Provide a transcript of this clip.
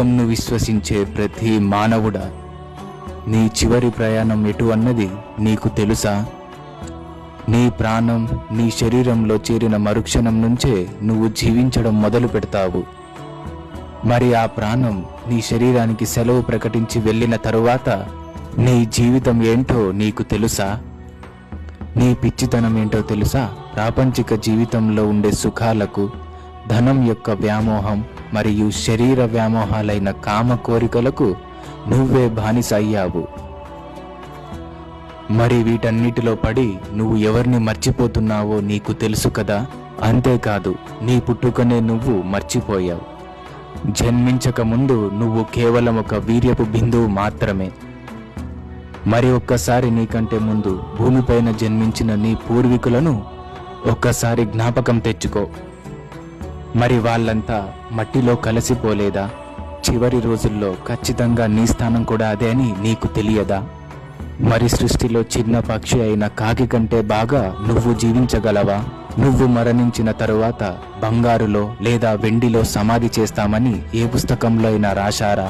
దైవంను విశ్వసించే ప్రతి మానవుడా, నీ చివరి ప్రయాణం ఎటు అన్నది నీకు తెలుసా? నీ ప్రాణం నీ శరీరంలో చేరిన మరుక్షణం నుంచే నువ్వు జీవించడం మొదలు పెడతావు. మరి ఆ ప్రాణం నీ శరీరానికి సెలవు ప్రకటించి వెళ్ళిన తరువాత నీ జీవితం ఏంటో నీకు తెలుసా? నీ పిచ్చితనం ఏంటో తెలుసా? ప్రాపంచిక జీవితంలో ఉండే సుఖాలకు, ధనం యొక్క వ్యామోహం మరియు శరీర వ్యామోహాలైన కామ కోరికలకు నువ్వే బానిస అయ్యావు. మరి వీటన్నిటిలో పడి నువ్వు ఎవరిని మర్చిపోతున్నావో నీకు తెలుసు కదా. అంతేకాదు, నీ పుట్టుకనే నువ్వు మర్చిపోయావు. జన్మించక ముందు నువ్వు కేవలం ఒక వీర్యపు బిందువు మాత్రమే. మరి ఒక్కసారి నీకంటే ముందు భూమిపైన జన్మించిన నీ పూర్వీకులను ఒక్కసారి జ్ఞాపకం తెచ్చుకో. మరి వాళ్ళంతా మట్టిలో కలిసిపోలేదా? చివరి రోజుల్లో ఖచ్చితంగా నీ స్థానం కూడా అదే అని నీకు తెలియదా? మరి సృష్టిలో చిన్న పక్షి అయిన కాకి కంటే బాగా నువ్వు జీవించగలవా? నువ్వు మరణించిన తరువాత బంగారులో లేదా వెండిలో సమాధి చేస్తామని ఏ పుస్తకంలో అయినా రాశారా?